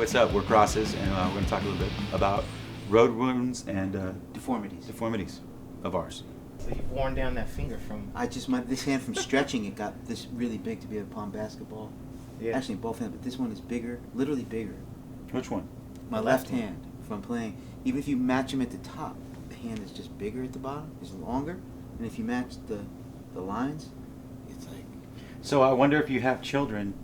this up. We're Crosses, and we're going to talk a little bit about road wounds and deformities of ours. So you've worn down that finger from... This hand from stretching, it got this really big to be able to palm basketball. Yeah. Actually, both hands, but this one is bigger, literally bigger. Which one? My left hand from playing. Even if you match them at the top, the hand is just bigger at the bottom, is longer. And if you match the lines, it's like... So I wonder if you have children,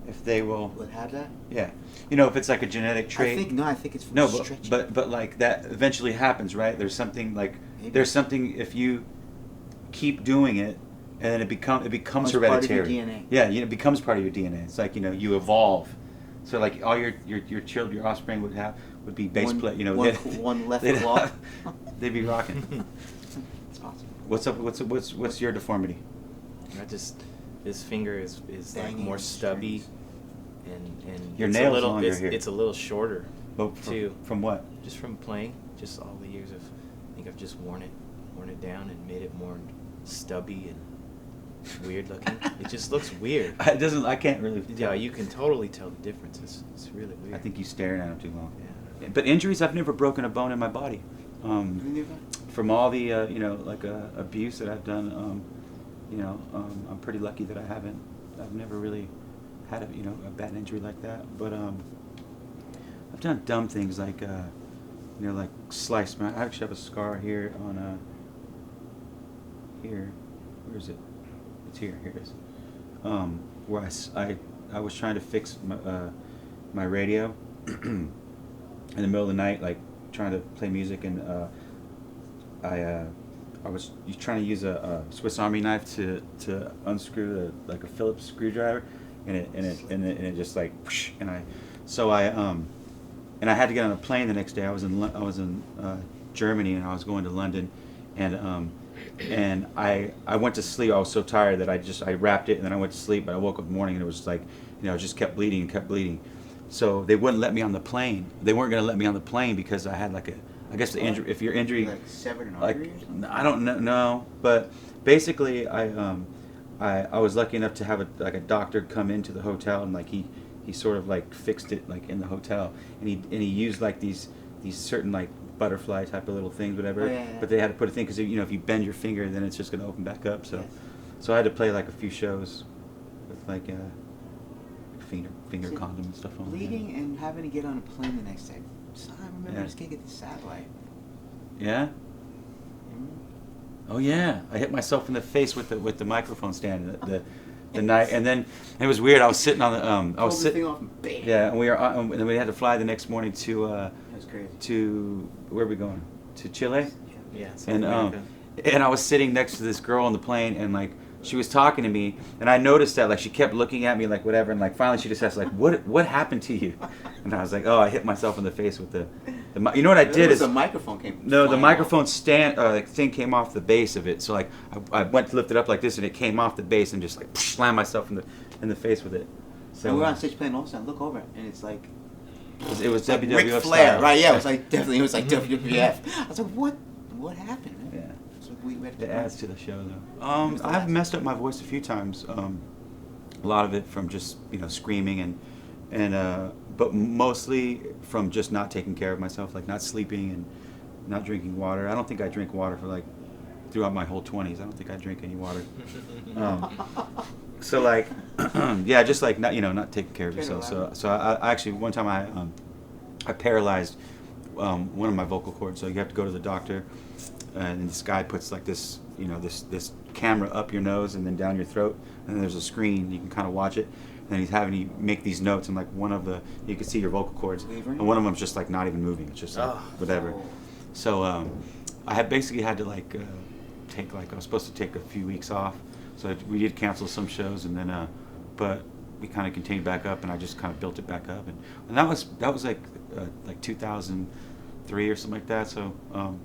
if they will... Would have that? Yeah. You know, if it's like a genetic trait. I think it's from stretching. but like that eventually happens, right? There's something like... Maybe. There's something, if you keep doing it, and then it becomes hereditary. Part of your DNA. Yeah, it becomes part of your DNA. It's like, you evolve. So like all your children, your offspring would be bass play. One left claw. They'd be rocking. It's possible. What's up? What's your deformity? This finger is like more stubby, and your it's nails a little, longer here. It's a little shorter too. From what? Just from playing, just all the years of, I think I've just worn it down and made it more stubby and weird looking. It just looks weird. It doesn't. I can't really. Tell. Yeah, you can totally tell the difference. It's really weird. I think you're staring at them too long. Yeah. But injuries, I've never broken a bone in my body. From all the abuse that I've done, I'm pretty lucky that I've never really had a bad injury like that. But I've done dumb things like like slice. I actually have a scar here on here. Where is it? It's here. Here it is. Where I was trying to fix my radio in the middle of the night, like trying to play music, and I was trying to use a Swiss Army knife to unscrew a Phillips screwdriver, and it just like whoosh, and I had to get on a plane the next day. I was in Germany, and I was going to London, and I went to sleep. I was so tired that I wrapped it, and then I went to sleep. But I woke up in the morning, and it was like it just kept bleeding and kept bleeding. So they wouldn't let me on the plane. They weren't going to let me on the plane because I had I guess the injury. If your injury, like severed an artery or something? I don't know, but basically I was lucky enough to have a doctor come into the hotel, and he sort of fixed it in the hotel, and he used these certain butterfly type of little things, whatever. Oh, yeah. But they had to put a thing because if you bend your finger, then it's just going to open back up. So, Yes. So I had to play a few shows with finger condom and stuff on. Bleeding and having to get on a plane the next day. So I remember I just can't get the satellite. Yeah. Mm-hmm. Oh yeah, I hit myself in the face with the microphone stand the night, and then it was weird. I was sitting on the I was sitting. Off and bam. Yeah, and and then we had to fly the next morning to That was crazy. to where are we going? To Chile. Yeah. And I was sitting next to this girl on the plane, and she was talking to me, and I noticed that she kept looking at me whatever, and finally she just asked what happened to you? And I was like, oh, I hit myself in the face with the you know what I did is the microphone came. no, the flying microphone off. stand thing came off the base of it, so I went to lift it up like this, and it came off the base and just slammed myself in the face with it. So And we're on stage playing all of a sudden. I look over and it's like it was like WWF Ric Flair, style. right? Yeah, it was WWF. I was like, what happened? Man? Yeah. So we had to It adds to the show, though. I've messed up my voice a few times. A lot of it from just screaming but mostly from just not taking care of myself, not sleeping and not drinking water. I don't think I drink water for throughout my whole 20s. I don't think I drink any water. So yeah, just not taking care of yourself. So I actually one time I paralyzed one of my vocal cords. So you have to go to the doctor, and this guy puts this this camera up your nose and then down your throat, and then there's a screen you can kind of watch it, and he's having you make these notes, and one of you can see your vocal cords, and one of them's just not even moving. It's just whatever. So I had basically had to take I was supposed to take a few weeks off, so we did cancel some shows, and then but we kind of continued back up, and I just kind of built it back up, and that was 2003 or something like that. So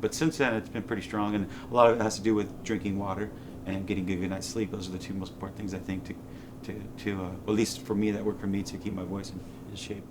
but since then it's been pretty strong, and a lot of it has to do with drinking water and getting a good night's sleep. Those are the two most important things I think to at least for me, that work for me to keep my voice in shape.